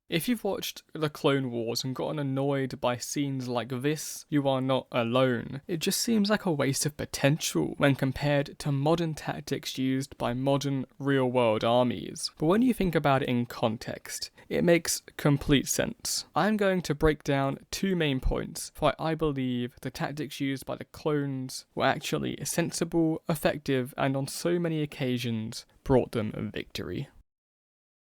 If you've watched the Clone Wars and gotten annoyed by scenes like this, you are not alone. It just seems like a waste of potential when compared to modern tactics used by modern real-world armies. But when you think about it in context, it makes complete sense. I'm going to break down two main points for why I believe the tactics used by the clones were actually sensible, effective, and on so many occasions brought them a victory.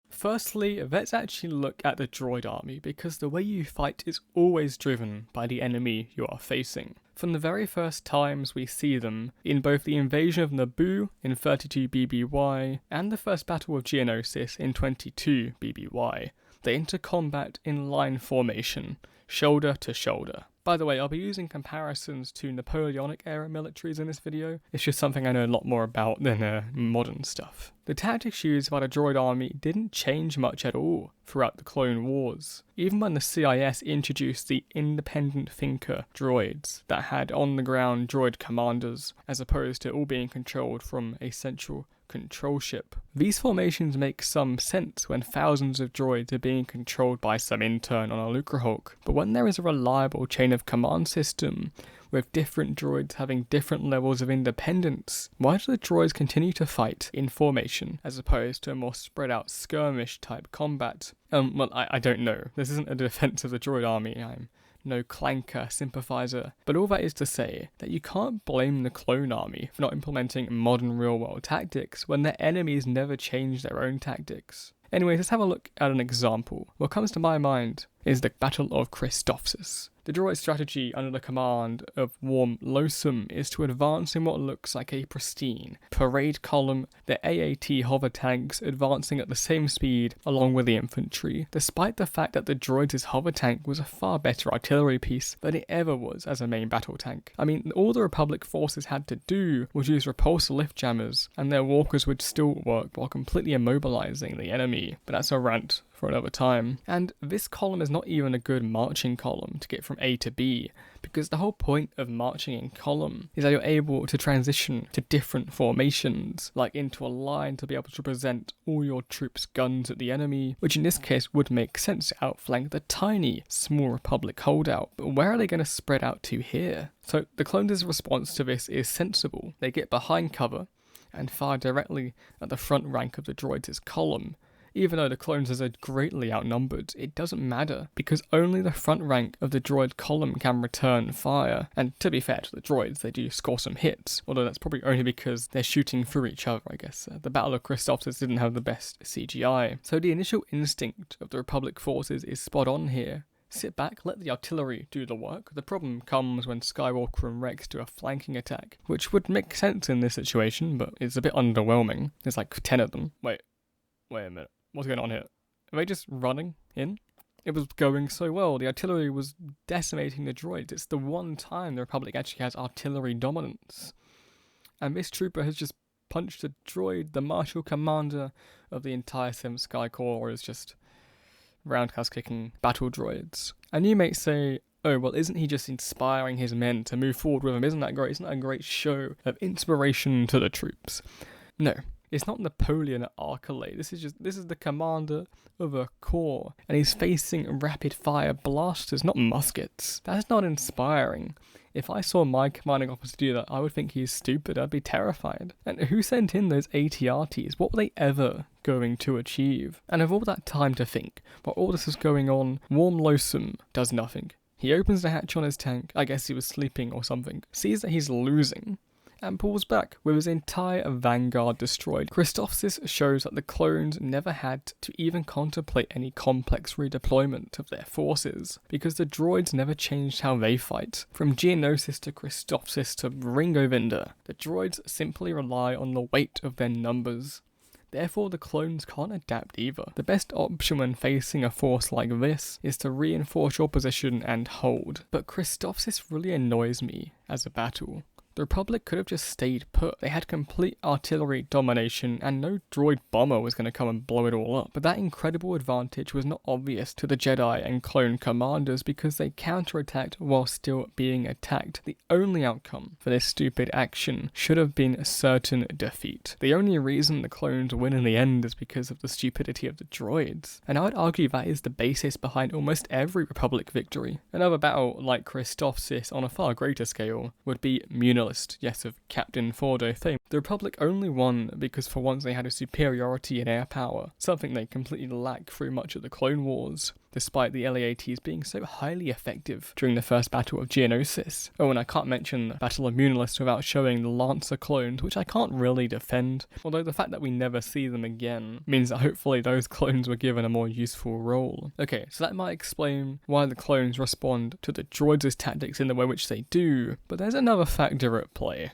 Firstly, let's actually look at the Droid Army, because the way you fight is always driven by the enemy you are facing. From the very first times we see them, in both the invasion of Naboo in 32 BBY and the first battle of Geonosis in 22 BBY, they enter combat in line formation, shoulder to shoulder. By the way, I'll be using comparisons to Napoleonic era militaries in this video. It's just something I know a lot more about than modern stuff. The tactics used by the Droid Army didn't change much at all throughout the Clone Wars. Even when the CIS introduced the independent thinker droids that had on-the-ground droid commanders, as opposed to all being controlled from a central control ship. These formations make some sense when thousands of droids are being controlled by some intern on a Lucrehulk, but when there is a reliable chain of command system with different droids having different levels of independence, why do the droids continue to fight in formation as opposed to a more spread out skirmish type combat? Well, I don't know. This isn't a defense of the Droid Army. I'm no clanker sympathizer, but all that is to say that you can't blame the clone army for not implementing modern real-world tactics when their enemies never change their own tactics. Anyways, let's have a look at an example. What comes to my mind is the Battle of Christophsis. The droid strategy under the command of Worm Losum is to advance in what looks like a pristine parade column, the AAT hover tanks advancing at the same speed along with the infantry, despite the fact that the droids' hover tank was a far better artillery piece than it ever was as a main battle tank. I mean, all the Republic forces had to do was use repulsor lift jammers, and their walkers would still work while completely immobilizing the enemy, but that's a rant for another time. And this column is not even a good marching column to get from A to B, because the whole point of marching in column is that you're able to transition to different formations, like into a line to be able to present all your troops' guns at the enemy, which in this case would make sense to outflank the tiny, small Republic holdout. But where are they going to spread out to here? So the clones' response to this is sensible. They get behind cover and fire directly at the front rank of the droids' column. Even though the clones are greatly outnumbered, it doesn't matter, because only the front rank of the droid column can return fire. And to be fair to the droids, they do score some hits, although that's probably only because they're shooting through each other, I guess. The Battle of Christophsis didn't have the best CGI. So the initial instinct of the Republic forces is spot on here. Sit back, let the artillery do the work. The problem comes when Skywalker and Rex do a flanking attack, which would make sense in this situation, but it's a bit underwhelming. There's like 10 of them. Wait a minute. What's going on here? Are they just running in? It was going so well. The artillery was decimating the droids. It's the one time the Republic actually has artillery dominance. And this trooper has just punched a droid. The martial commander of the entire 7th Sky Corps is just roundhouse kicking battle droids. And you may say, oh, well, isn't he just inspiring his men to move forward with him? Isn't that great? Isn't that a great show of inspiration to the troops? No. It's not Napoleon at Arcalay. This is the commander of a corps, and he's facing rapid fire blasters, not muskets. That's not inspiring. If I saw my commanding officer do that, I would think he's stupid. I'd be terrified. And who sent in those AT-RTs? What were they ever going to achieve? And of all that time to think, while all this is going on, Worm Losum does nothing. He opens the hatch on his tank, I guess he was sleeping or something, sees that he's losing, and pulls back with his entire vanguard destroyed. Christophsis shows that the clones never had to even contemplate any complex redeployment of their forces, because the droids never changed how they fight. From Geonosis to Christophsis to Ring Govinda, the droids simply rely on the weight of their numbers. Therefore, the clones can't adapt either. The best option when facing a force like this is to reinforce your position and hold. But Christophsis really annoys me as a battle. The Republic could have just stayed put. They had complete artillery domination and no droid bomber was going to come and blow it all up. But that incredible advantage was not obvious to the Jedi and clone commanders because they counterattacked while still being attacked. The only outcome for this stupid action should have been certain defeat. The only reason the clones win in the end is because of the stupidity of the droids. And I would argue that is the basis behind almost every Republic victory. Another battle like Christophsis on a far greater scale would be Munilist, yes, of Captain Fordo fame. The Republic only won because for once they had a superiority in air power, something they completely lack through much of the Clone Wars, despite the LAATs being so highly effective during the first Battle of Geonosis. Oh, and I can't mention the Battle of Munilist without showing the Lancer clones, which I can't really defend, although the fact that we never see them again means that hopefully those clones were given a more useful role. Okay, so that might explain why the clones respond to the droids' tactics in the way which they do, but there's another factor at play.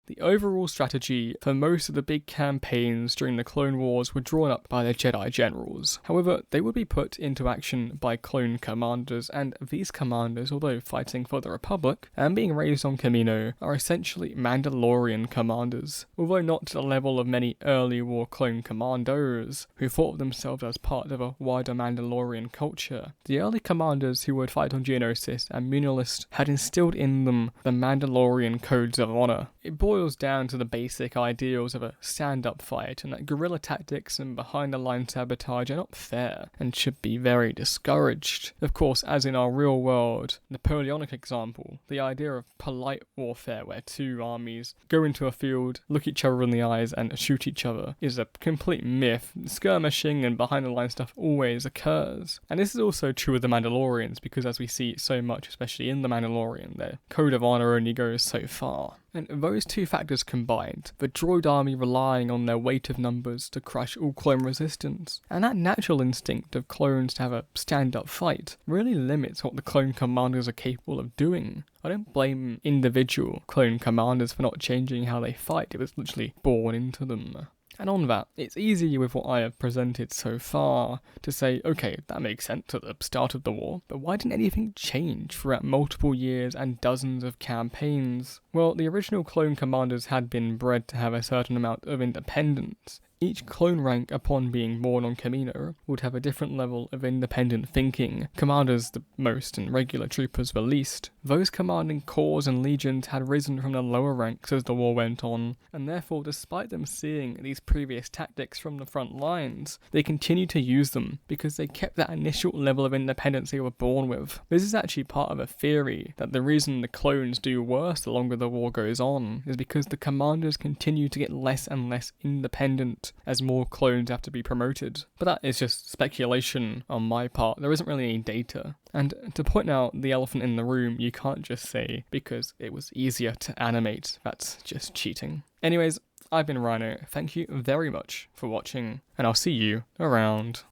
The overall strategy for most of the big campaigns during the Clone Wars were drawn up by the Jedi generals. However, they would be put into action by clone commanders, and these commanders, although fighting for the Republic and being raised on Kamino, are essentially Mandalorian commanders, although not to the level of many early war clone commandos who thought of themselves as part of a wider Mandalorian culture. The early commanders who would fight on Geonosis and Munilist had instilled in them the Mandalorian codes of honor. It boils down to the basic ideals of a stand-up fight, and that guerrilla tactics and behind-the-line sabotage are not fair and should be very discouraged. Of course, as in our real-world Napoleonic example, the idea of polite warfare where two armies go into a field, look each other in the eyes and shoot each other is a complete myth. Skirmishing and behind-the-line stuff always occurs. And this is also true of the Mandalorians, because as we see so much, especially in the Mandalorian, their code of honor only goes so far. And those two factors combined, the Droid Army relying on their weight of numbers to crush all clone resistance, and that natural instinct of clones to have a stand-up fight, really limits what the clone commanders are capable of doing. I don't blame individual clone commanders for not changing how they fight, it was literally born into them. And on that, it's easy with what I have presented so far to say, okay, that makes sense at the start of the war, but why didn't anything change throughout multiple years and dozens of campaigns? Well, the original clone commanders had been bred to have a certain amount of independence. Each clone rank upon being born on Kamino would have a different level of independent thinking, commanders the most and regular troopers the least. Those commanding corps and legions had risen from the lower ranks as the war went on, and therefore despite them seeing these previous tactics from the front lines, they continued to use them because they kept that initial level of independence they were born with. This is actually part of a theory that the reason the clones do worse the longer the war goes on is because the commanders continue to get less and less independent as more clones have to be promoted. But that is just speculation on my part. There isn't really any data. And to point out the elephant in the room, you can't just say because it was easier to animate. That's just cheating. Anyways, I've been Ryno. Thank you very much for watching, and I'll see you around.